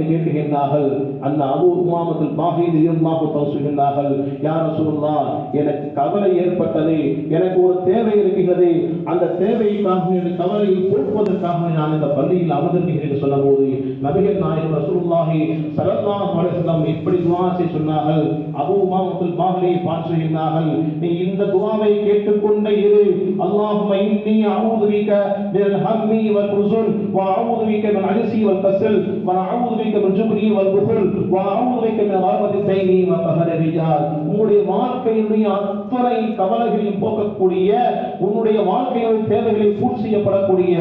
கேட்கின்றார்கள். அந்த அபூ உமாமத்துல் பாஹிலி ரலியல்லாஹு தஆலா சொல்கின்றார்கள், யா ரசூலுல்லாஹ், எனக்கு கவலை ஏற்பட்டது, எனக்கு ஒரு தேவை இருக்கிறது, அந்த தேவைக்காக எனக்கு கவலையை போக்குவதற்காக நான் இந்த பள்ளியில் அமர்ந்திருக்கிறேன் என்று சொன்னபோது நபிகள் நாயகம் ரசூலுல்லாஹி ஸல்லல்லாஹு அலைஹி வஸல்லம் இப்படி துஆ செய்ய சொன்னார்கள். அபூ உமாமத்துல் பாஹிலியை பார்த்து சொல்கின்றார்கள், நீ இந்த துஆவை கேட்டுக்கொண்டே இரு. அல்லாஹும்ம இன்னி அஊது பிக மினல் ஹம்மி வல் ஹுஸன் வ அஊது பிக மின் அஜ்ஸி வல் கஸல் வ அஊது பிக மின் ஜுப்னி வல் புஹல் வ அஊது பிக மின் கலபத்தி தைனி வ கஹரி ரிஜால். உன்னுடைய வாழ்க்கையினுடைய அத்தனை கவலைகளையும் போக்கக்கூடிய, உன்னுடைய வாழ்க்கையின் தேவைகளை பூர்த்தி செய்யப்படக்கூடிய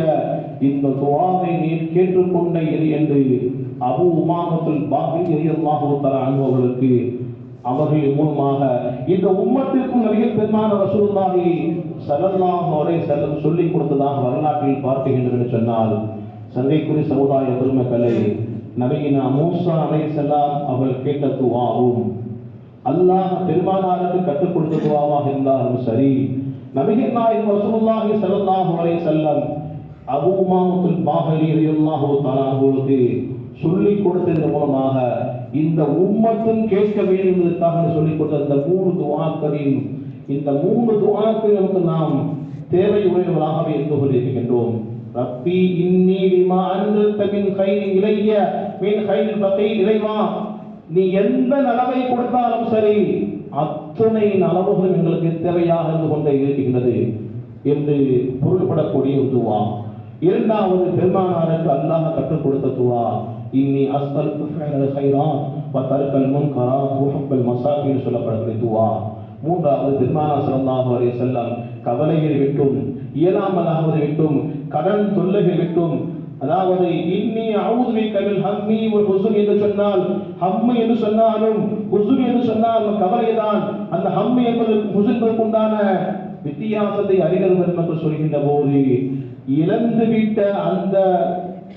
இந்த துஆவை நீ கேட்டுக்கொண்டே இரு என்று அபூ உமாமத்துல் பாஹிலி ரலியல்லாஹு தஆலா அன்ஹு அவர்களுக்கு அவர்கள் மூலமாக இந்த உம்மத்திற்கும் நபிகள் பெருமான ரசூலுல்லாஹி ஸல்லல்லாஹு அலைஹி வஸல்லம் சொல்லிக் கொடுத்ததாக வரலாற்றில் பார்க்கின்றோம் என்று சொன்னால், சங்கைக்குரிய சமுதாய பெருமக்களை, நபியினா மூசா அலைஹிஸ்ஸலாம் அவர்கள் கேட்ட துஆவும் அல்லாஹ் பெருமானாருக்கு கற்றுக் கொடுத்த துஆவாக இருந்தாலும் சரி, நபிகள் நாயகம் ரசூலுல்லாஹி ஸல்லல்லாஹு அலைஹி வஸல்லம் அபூ உமாமத்துல் பாஹிலி ரலியல்லாஹு தஆலா அவர்களுக்கு சொல்லிக் கொடுத்ததன் மூலமாக இந்த உம்மத்தும் கேட்க வேண்டும் என்பதற்காக சொல்லிக் கொடுத்த இந்த மூணு துஆக்களில் நமக்கு நாம் தேவை உடையவர்களாகவே இருந்து கொண்டிருக்கின்றோம். ரப்பி இன்னி லிமா அன்ஸல்த மின் கைரின் இலைய மின் கைரில் பகீல். இறைவா, நீ எந்த நலவை கொடுத்தாலும் சரி, அத்தனை நலவுகளும் எங்களுக்கு தேவையாக இருந்து கொண்டே இருக்கின்றது என்று பொருள்படக்கூடிய ஒரு துஆ. இரண்டாவது, பெருமானாருக்கு அல்லாஹ் கற்றுக் கொடுத்த துஆ, இன்னி அஸ்அலுக ஃபிஅலல் கைராத் வ தர்கல் முன்கராத் வ ஹுப்பல் மசாகின் சொல்லப்படக்கூடிய துஆ. மூன்றாவது, பெருமானார் ஸல்லல்லாஹு அலைஹி வஸல்லம் கவலைகளை விட்டும், இயலாமலாவதை விட்டும், கடன் தொல்லைகளை விட்டும், அதாவது இன்னி அஊது பிக மின் ஹம்மி வல் ஹுஸன் என்று சொன்னால், ஹம்மு என்று சொன்னாலும் ஹுஸன் என்று சொன்னாலும் கவலைதான். அந்த ஹம்மு என்பதற்கு ஹுஸனுக்கு உண்டான வித்தியாசத்தை அறிஞர்கள் என்று சொல்கின்ற போது, இழந்துவிட்ட அந்த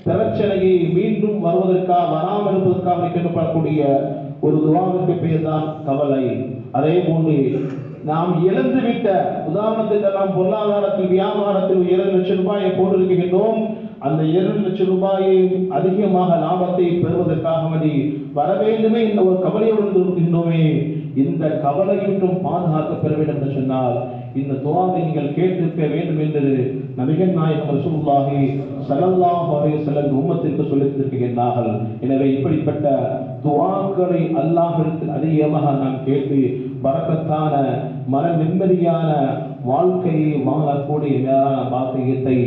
பிரச்சனையை மீண்டும் வராமல் இருப்பதற்காக கேட்கப்படக்கூடிய ஒரு துஆவிற்கு பெயர் தான் கவலை. அதே போன்று நாம் இழந்துவிட்ட, உதாரணத்துக்கு நாம் பொருளாதாரத்தில் வியாபாரத்தில் 2 லட்சம் ரூபாயை போட்டிருக்கின்றோம், அந்த 2 லட்சம் ரூபாயை அதிகமாக லாபத்தை பெறுவதற்காக வேண்டி வர வேண்டுமே என்ற ஒரு கவலையோடு இருக்கின்றோமே, இந்த கவலையின்றும் பாதுகாக்க பெற வேண்டும் என்று சொன்னால் இந்த துஆவை நீங்கள் கேட்டிருக்க வேண்டும் என்று நபிகள் நாயகம் ரசூலுல்லாஹி ஸல்லல்லாஹு அலைஹி வஸல்லம் உம்மத்திற்கு சொல்லித் தருகின்றார்கள். எனவே இப்படிப்பட்ட துஆக்களை அல்லாஹ்விடத்தில் அதிகமாக நாம் கேட்டு பரக்கத்தான மன நிம்மதியான வாழ்க்கையை வாழக்கூடிய பாக்கியத்தை